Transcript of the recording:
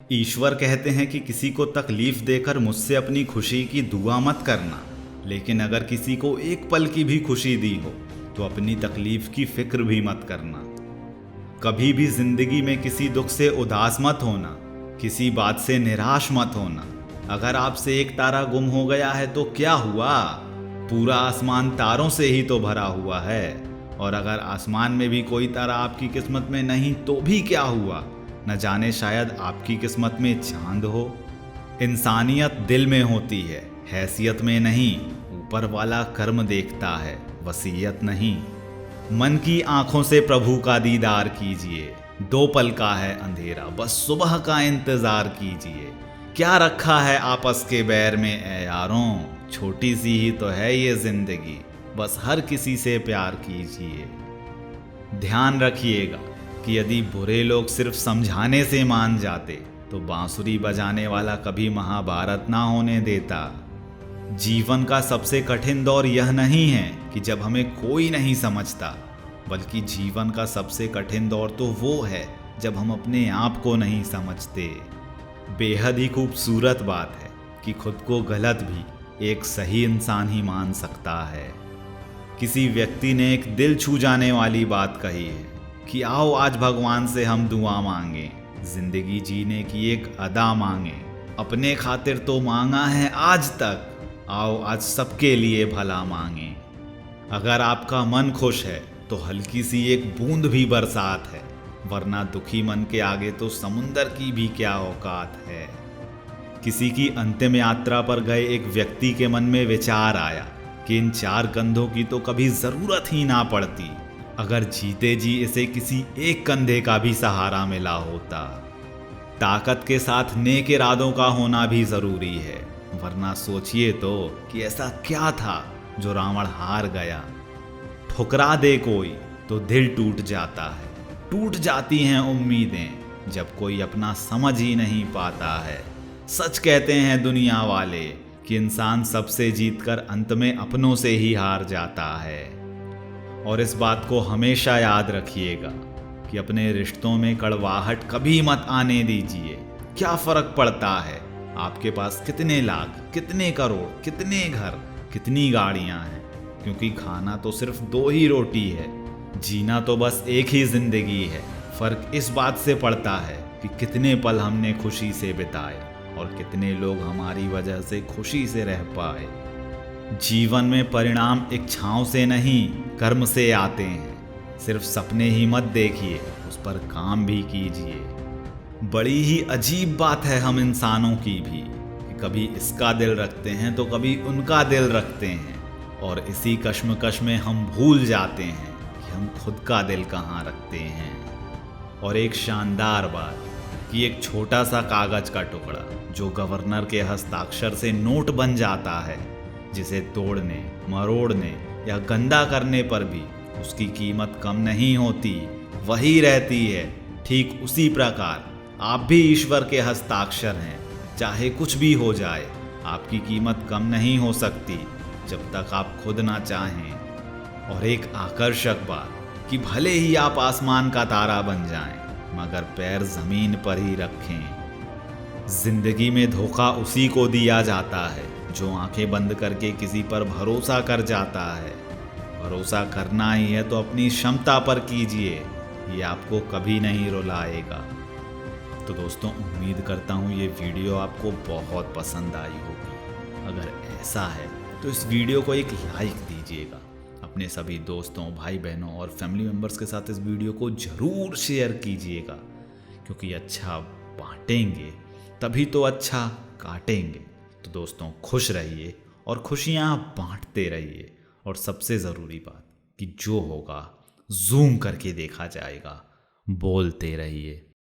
ईश्वर कहते हैं कि किसी को तकलीफ देकर मुझसे अपनी खुशी की दुआ मत करना, लेकिन अगर किसी को एक पल की भी खुशी दी हो तो अपनी तकलीफ की फिक्र भी मत करना। कभी भी जिंदगी में किसी दुख से उदास मत होना, किसी बात से निराश मत होना। अगर आपसे एक तारा गुम हो गया है तो क्या हुआ, पूरा आसमान तारों से ही तो भरा हुआ है। और अगर आसमान में भी कोई तारा आपकी किस्मत में नहीं तो भी क्या हुआ, न जाने शायद आपकी किस्मत में चांद हो। इंसानियत दिल में होती है, हैसियत में नहीं। ऊपर वाला कर्म देखता है, वसीयत नहीं। मन की आंखों से प्रभु का दीदार कीजिए, 2 पल का है अंधेरा, बस सुबह का इंतजार कीजिए। क्या रखा है आपस के बैर में ए यारों, छोटी सी ही तो है ये जिंदगी, बस हर किसी से प्यार कीजिए। ध्यान रखिएगा कि यदि बुरे लोग सिर्फ समझाने से मान जाते तो बांसुरी बजाने वाला कभी महाभारत ना होने देता। जीवन का सबसे कठिन दौर यह नहीं है कि जब हमें कोई नहीं समझता, बल्कि जीवन का सबसे कठिन दौर तो वो है जब हम अपने आप को नहीं समझते। बेहद ही खूबसूरत बात है कि खुद को गलत भी एक सही इंसान ही मान सकता है। किसी व्यक्ति ने एक दिल छू जाने वाली बात कही है कि आओ आज भगवान से हम दुआ मांगे, जिंदगी जीने की एक अदा मांगे। अपने खातिर तो मांगा है आज तक, आओ आज सबके लिए भला मांगे। अगर आपका मन खुश है तो हल्की सी एक बूंद भी बरसात है, वरना दुखी मन के आगे तो समुंदर की भी क्या औकात है। किसी की अंतिम यात्रा पर गए एक व्यक्ति के मन में विचार आया कि इन 4 कंधों की तो कभी जरूरत ही ना पड़ती, अगर जीते जी इसे किसी एक कंधे का भी सहारा मिला होता। ताकत के साथ नेक इरादों का होना भी जरूरी है, वरना सोचिए तो कि ऐसा क्या था जो रावण हार गया। ठुकरा दे कोई तो दिल टूट जाता है, टूट जाती हैं उम्मीदें जब कोई अपना समझ ही नहीं पाता है। सच कहते हैं दुनिया वाले कि इंसान सबसे जीतकर अंत में अपनों से ही हार जाता है। और इस बात को हमेशा याद रखिएगा कि अपने रिश्तों में कड़वाहट कभी मत आने दीजिए। क्या फर्क पड़ता है आपके पास कितने लाख, कितने करोड़, कितने घर, कितनी गाड़ियां हैं, क्योंकि खाना तो सिर्फ 2 ही रोटी है, जीना तो बस एक ही जिंदगी है। फर्क इस बात से पड़ता है कि कितने पल हमने खुशी से बिताए और कितने लोग हमारी वजह से खुशी से रह पाए। जीवन में परिणाम इच्छाओं से नहीं, कर्म से आते हैं। सिर्फ सपने ही मत देखिए, उस पर काम भी कीजिए। बड़ी ही अजीब बात है हम इंसानों की भी कि कभी इसका दिल रखते हैं तो कभी उनका दिल रखते हैं, और इसी कश्मकश में हम भूल जाते हैं कि हम खुद का दिल कहाँ रखते हैं। और एक शानदार बात कि एक छोटा सा कागज का टुकड़ा जो गवर्नर के हस्ताक्षर से नोट बन जाता है, जिसे तोड़ने, मरोड़ने या गंदा करने पर भी उसकी कीमत कम नहीं होती, वही रहती है। ठीक उसी प्रकार आप भी ईश्वर के हस्ताक्षर हैं। चाहे कुछ भी हो जाए, आपकी कीमत कम नहीं हो सकती जब तक आप खुद ना चाहें। और एक आकर्षक बात कि भले ही आप आसमान का तारा बन जाएं, मगर पैर जमीन पर ही रखें। जिंदगी में धोखा उसी को दिया जाता है जो आंखें बंद करके किसी पर भरोसा कर जाता है। भरोसा करना ही है तो अपनी क्षमता पर कीजिए, ये आपको कभी नहीं रुलाएगा। तो दोस्तों, उम्मीद करता हूँ ये वीडियो आपको बहुत पसंद आई होगी। अगर ऐसा है तो इस वीडियो को एक लाइक दीजिएगा। अपने सभी दोस्तों, भाई बहनों और फैमिली मेम्बर्स के साथ इस वीडियो को ज़रूर शेयर कीजिएगा, क्योंकि अच्छा बांटेंगे तभी तो अच्छा काटेंगे। तो दोस्तों, खुश रहिए और खुशियाँ बांटते रहिए। और सबसे ज़रूरी बात कि जो होगा जूम करके देखा जाएगा। बोलते रहिए।